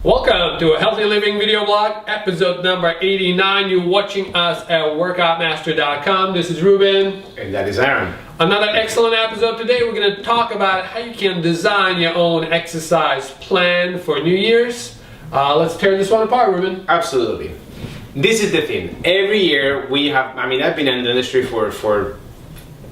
Welcome to a Healthy Living video blog, episode number 89. You're watching us at workoutmaster.com. This is Ruben. And that is Aram. Another excellent episode. Today we're going to talk about how you can design your own exercise plan for New Year's. Let's tear this one apart, Ruben. Absolutely. This is the thing. Every year we have, I've been in the industry for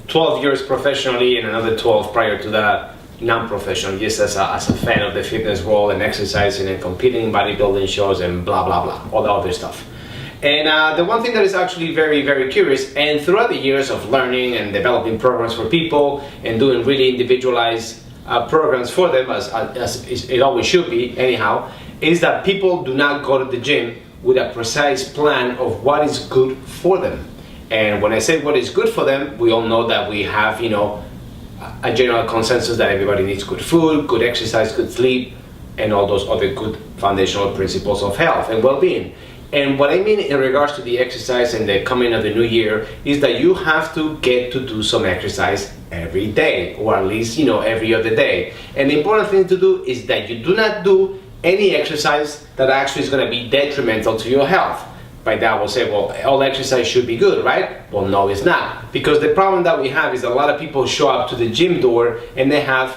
12 years professionally and another 12 prior to that non-professional, just as a fan of the fitness world and exercising and competing in bodybuilding shows and blah blah blah, all the other stuff. And the one thing that is actually very, very curious, and throughout the years of learning and developing programs for people and doing really individualized programs for them, as it always should be anyhow, is that people do not go to the gym with a precise plan of what is good for them. And when I say what is good for them, we all know that we have, a general consensus that everybody needs good food, good exercise, good sleep, and all those other good foundational principles of health and well-being. And what I mean in regards to the exercise and the coming of the new year is that you have to get to do some exercise every day, or at least, every other day. And the important thing to do is that you do not do any exercise that actually is going to be detrimental to your health. By that we'll say, well, all exercise should be good, right? Well, no, it's not. Because the problem that we have is a lot of people show up to the gym door and they have,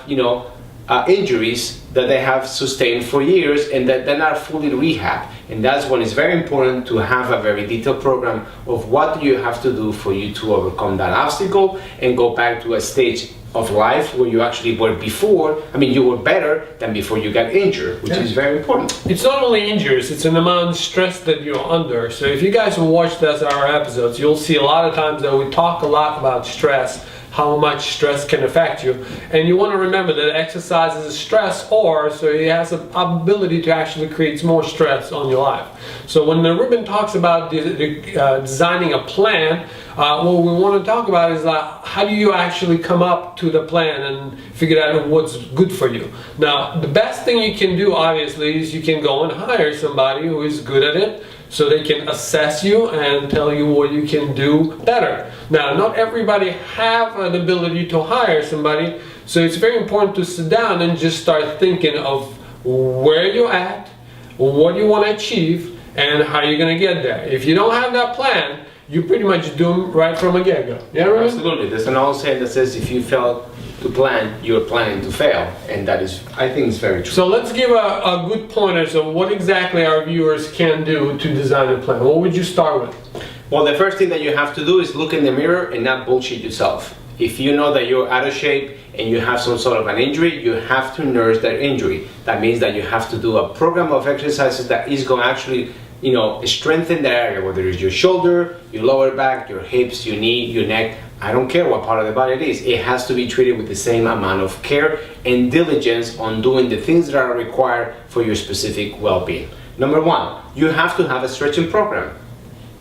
injuries that they have sustained for years and that they're not fully rehabbed. And that's when it's very important to have a very detailed program of what you have to do for you to overcome that obstacle and go back to a stage of life where you actually were before. You were better than before you got injured, which is very important. It's not only injuries, it's an amount of stress that you're under. So if you guys have watched our episodes, you'll see a lot of times that we talk a lot about stress, how much stress can affect you. And you want to remember that exercise is a stressor, so it has a ability to actually create more stress on your life. So when the Ruben talks about designing a plan, what we want to talk about is how do you actually come up to the plan and figure out what's good for you. Now, the best thing you can do, obviously, is you can go and hire somebody who is good at it, so they can assess you and tell you what you can do better. Now, not everybody have an ability to hire somebody, so it's very important to sit down and just start thinking of where you're at, what you want to achieve, and how you're going to get there. If you don't have that plan, you're pretty much doomed right from a get-go. Yeah, right? Absolutely. There's an old saying that says if you fail to plan, you're planning to fail, and that is, I think, is very true. So let's give a good pointers of what exactly our viewers can do to design a plan. What would you start with? Well, the first thing that you have to do is look in the mirror and not bullshit yourself. If you know that you're out of shape and you have some sort of an injury, you have to nurse that injury. That means that you have to do a program of exercises that is going to actually strengthen that area, whether it's your shoulder, your lower back, your hips, your knee, your neck. I don't care what part of the body it is. It has to be treated with the same amount of care and diligence on doing the things that are required for your specific well-being. Number one, you have to have a stretching program.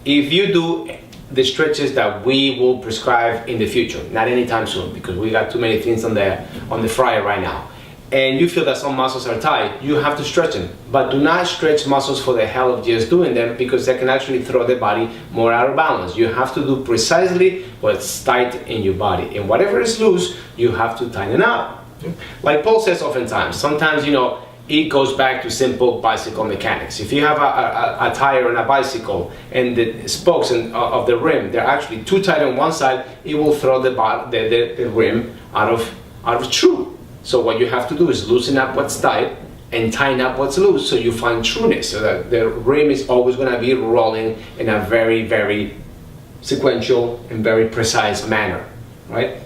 If you do the stretches that we will prescribe in the future, not anytime soon, because we got too many things on the fryer right now, and you feel that some muscles are tight, you have to stretch them. But do not stretch muscles for the hell of just doing them, because they can actually throw the body more out of balance. You have to do precisely what's tight in your body. And whatever is loose, you have to tighten up. Like Paul says oftentimes, sometimes, it goes back to simple bicycle mechanics. If you have a tire on a bicycle and the spokes of the rim, they're actually too tight on one side, it will throw the rim out of true. So what you have to do is loosen up what's tight and tighten up what's loose, so you find trueness, so that the rim is always going to be rolling in a very, very sequential and very precise manner, right?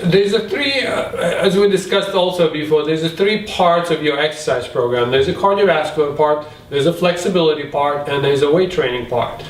There's as we discussed also before, there's three parts of your exercise program. There's a cardiovascular part, there's a flexibility part, and there's a weight training part.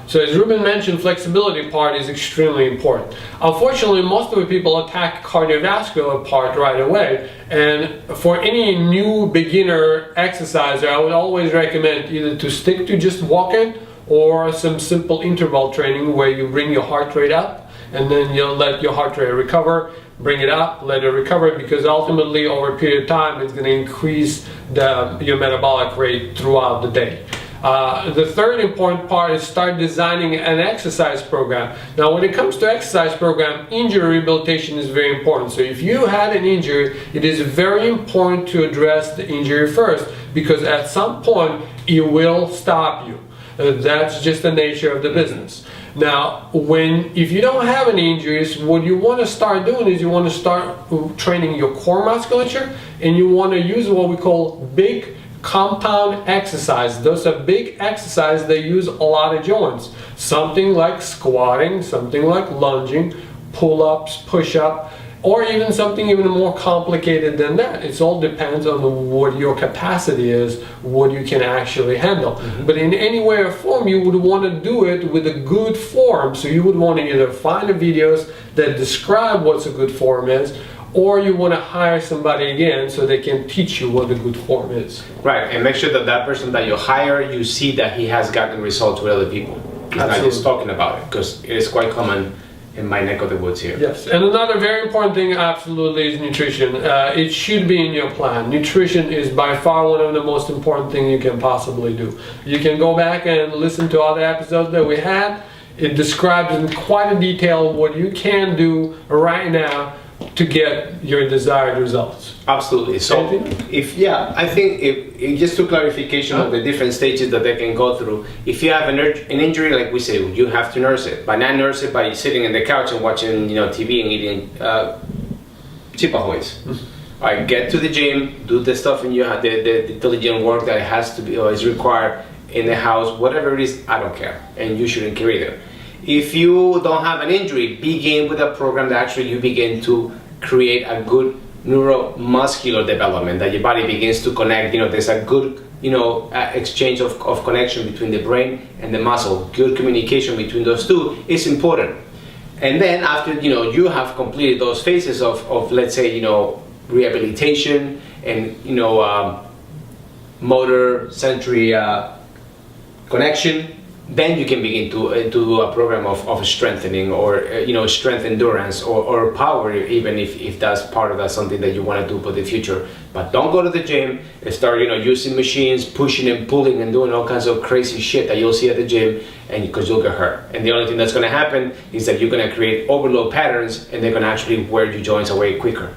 So as Ruben mentioned, flexibility part is extremely important. Unfortunately, most of the people attack cardiovascular part right away, and for any new beginner exerciser, I would always recommend either to stick to just walking or some simple interval training where you bring your heart rate up and then you'll let your heart rate recover, bring it up, let it recover, because ultimately over a period of time it's going to increase your metabolic rate throughout the day. The third important part is start designing an exercise program. Now, when it comes to exercise program, injury rehabilitation is very important. So if you had an injury, it is very important to address the injury first, because at some point it will stop you. That's just the nature of the business. Now, if you don't have any injuries, what you want to start doing is you want to start training your core musculature, and you want to use what we call big compound exercise. Those are big exercises that use a lot of joints. Something like squatting, something like lunging, pull-ups, push-up, or even something even more complicated than that. It all depends on what your capacity is, what you can actually handle. But in any way or form, you would want to do it with a good form. So you would want to either find the videos that describe what a good form is, or you want to hire somebody again so they can teach you what a good form is. Right, and make sure that that person that you hire, you see that he has gotten results with other people. He's not just talking about it, because it is quite common in my neck of the woods here. Yes, and another very important thing absolutely is nutrition. It should be in your plan. Nutrition is by far one of the most important things you can possibly do. You can go back and listen to other episodes that we had. It describes in quite a detail what you can do right now to get your desired results. Absolutely. So, I think if just to clarification of the different stages that they can go through, if you have an injury, like we say, you have to nurse it. But not nurse it by sitting in the couch and watching, TV and eating chip ahoys. All right, get to the gym, do the stuff, and you have the diligent work that has to be or is required in the house, whatever it is. I don't care, and you shouldn't care either. If you don't have an injury, begin with a program that actually you begin to create a good neuromuscular development, that your body begins to connect. There's a good, exchange of connection between the brain and the muscle. Good communication between those two is important. And then after, you have completed those phases of let's say, rehabilitation and, motor sensory connection, then you can begin to do a program of strengthening or strength endurance or power, even if that's part of that, something that you want to do for the future. But don't go to the gym and start using machines, pushing and pulling and doing all kinds of crazy shit that you'll see at the gym, and because you'll get hurt. And the only thing that's going to happen is that you're going to create overload patterns, and they're going to actually wear your joints away quicker.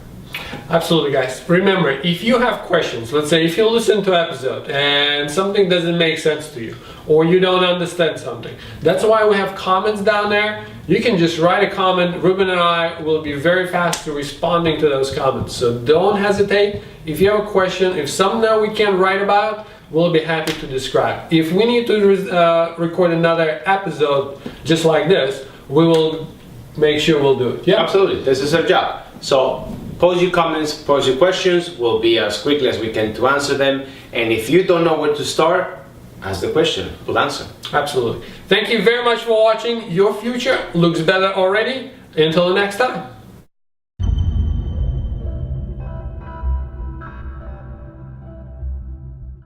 Absolutely, guys. Remember, if you have questions, let's say if you listen to an episode and something doesn't make sense to you, or you don't understand something, that's why we have comments down there. You can just write a comment. Ruben and I will be very fast to responding to those comments. So don't hesitate. If you have a question, if something that we can write about, we'll be happy to describe. If we need to record another episode just like this, we will make sure we'll do it. Yeah, absolutely. This is our job. So post your comments, post your questions. We'll be as quickly as we can to answer them. And if you don't know where to start, ask the question. We'll answer. Absolutely. Thank you very much for watching. Your future looks better already. Until the next time.